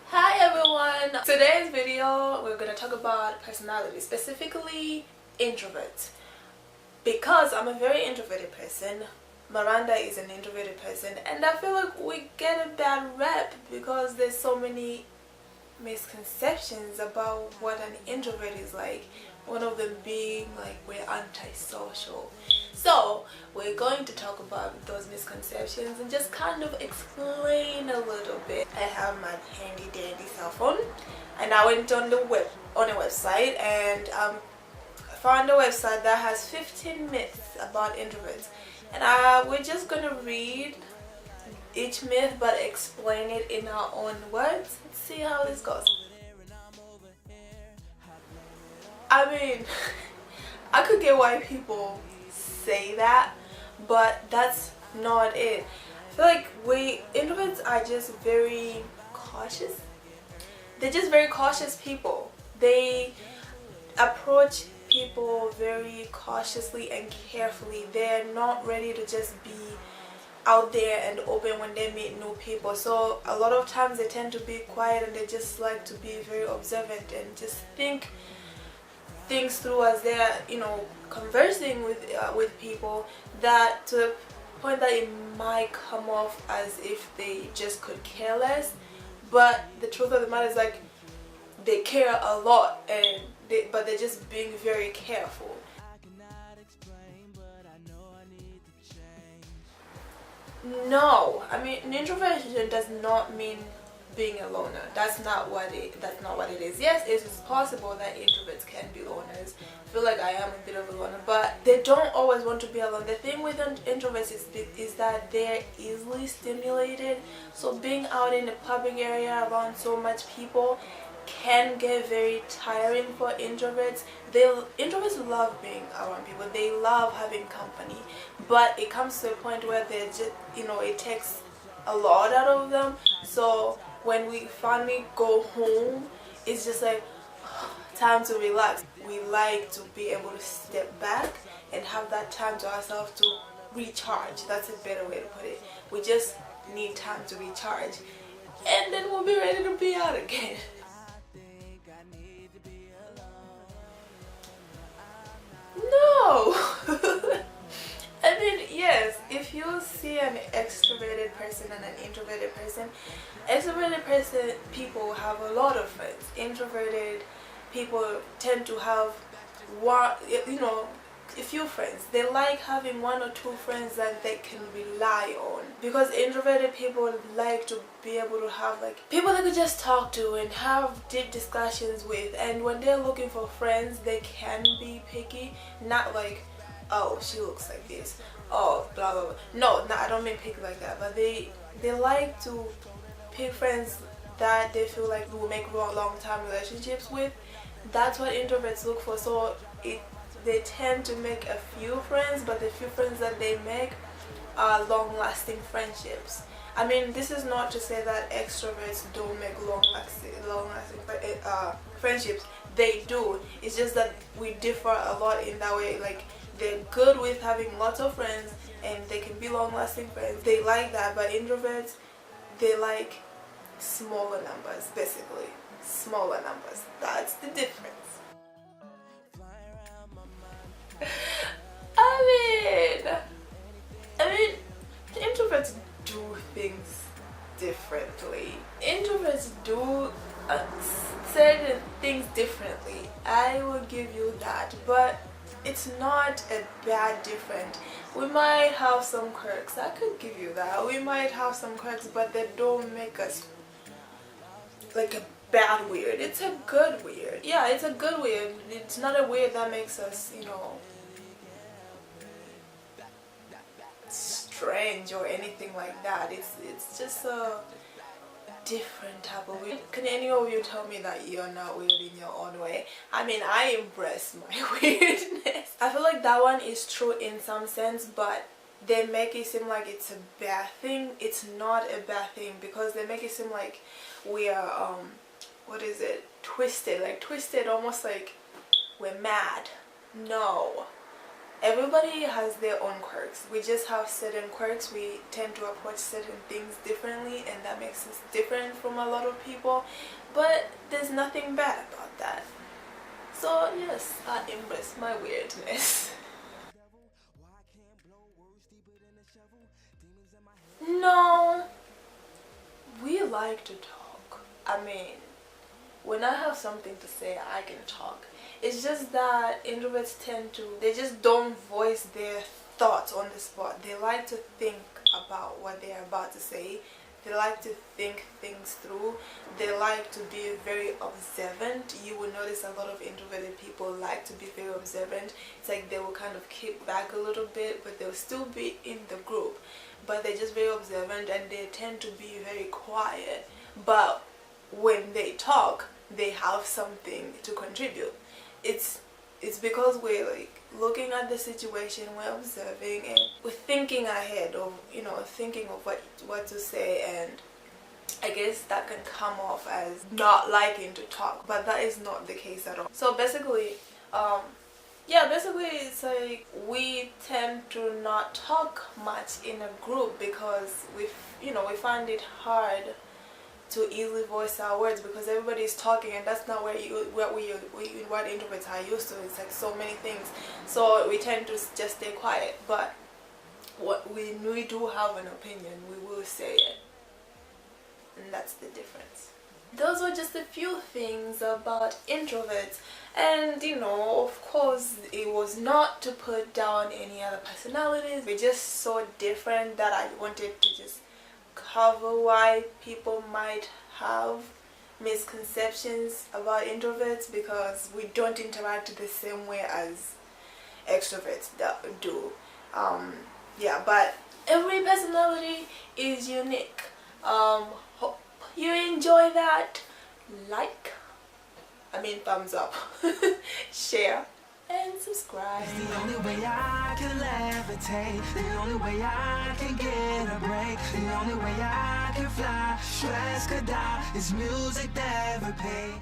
Hi everyone! Today's video we're gonna talk about personality, specifically introverts. Because I'm a very introverted person, Myranda is an introverted person, and I feel like we get a bad rep because there's so many misconceptions about what an introvert is like. One of them being like we're antisocial. So we're going to talk about those misconceptions and just kind of explain a little bit. I have my handy dandy cell phone and I went on a website and found a website that has 15 myths about introverts, and we're just gonna read each myth but explain it in our own words. Let's see how this goes. I mean, I could get why people say that, but that's not it. I feel like introverts are just very cautious. They're just very cautious people. They approach people very cautiously and carefully. They're not ready to just be out there and open when they meet new people. So a lot of times they tend to be quiet and they just like to be very observant and just think things through as they're conversing with people, that to the point that it might come off as if they just could care less, but the truth of the matter is like they care a lot, but they're just being very careful. No, I mean, introversion does not mean being a loner. That's not what it is. Yes, it is possible that introverts can be loners. I feel like I am a bit of a loner, but they don't always want to be alone. The thing with introverts is that they're easily stimulated. So being out in the public area around so much people can get very tiring for introverts. Introverts love being around people. They love having company, but it comes to a point where they just it takes a lot out of them. So when we finally go home, it's just like time to relax. We like to be able to step back and have that time to ourselves to recharge. That's a better way to put it. We just need time to recharge, and then we'll be ready to be out again. No! I mean, yes, if you see an extroverted person and an introverted person, people have a lot of friends. Introverted people tend to have a few friends. They like having one or two friends that they can rely on, because introverted people like to be able to have like people they could just talk to and have deep discussions with. And when they're looking for friends, they can be picky. Not like, oh, she looks like this, oh, blah blah blah. No, I don't mean picky like that, but they like to pick friends that they feel like will make long-term relationships with. That's what introverts look for. So they tend to make a few friends, but the few friends that they make are long-lasting friendships. I mean, this is not to say that extroverts don't make long-lasting friendships. They do. It's just that we differ a lot in that way. Like, they're good with having lots of friends and they can be long-lasting friends. They like that, but introverts, they like smaller numbers, basically. Smaller numbers. That's the difference. I mean, introverts do things differently. Introverts do certain things differently. I will give you that, but it's not a bad different. We might have some quirks. I could give you that. We might have some quirks, but they don't make us like a bad weird. It's a good weird. Yeah, it's a good weird. It's not a weird that makes us, strange or anything like that. It's just a different type of weird. Can any of you tell me that you're not weird in your own way? I mean, I embrace my weirdness. I feel like that one is true in some sense, but they make it seem like it's a bad thing. It's not a bad thing, because they make it seem like we are twisted, almost like we're mad. No, everybody has their own quirks. We just have certain quirks. We tend to approach certain things differently, and that makes us different from a lot of people, but there's nothing bad about that. So yes, I embrace my weirdness. No, we like to talk. I mean, when I have something to say, I can talk. It's just that introverts tend to, they just don't voice their thoughts on the spot. They like to think about what they're about to say. They like to think things through. They like to be very observant. You will notice a lot of introverted people like to be very observant. It's like they will kind of kick back a little bit, but they'll still be in the group. But they're just very observant, and they tend to be very quiet. But when they talk, they have something to contribute. It's because we're like looking at the situation, we're observing, and we're thinking ahead of, you know, thinking of what to say. And I guess that can come off as not liking to talk, but that is not the case at all. So basically, yeah, basically it's like we tend to not talk much in a group because we find it hard to easily voice our words because everybody's talking, and that's not what introverts are used to. It's like so many things, so we tend to just stay quiet. But what we do have an opinion, we will say it, and that's the difference. Those were just a few things about introverts, and you know, of course, it was not to put down any other personalities. We're just so different that I wanted to just cover why people might have misconceptions about introverts, because we don't interact the same way as extroverts do. Yeah, but every personality is unique. Hope you enjoy that. Thumbs up, share, and subscribe. It's the only way I can levitate, the only way I can get a break, the only way I can fly. Stress could die, it's music therapy.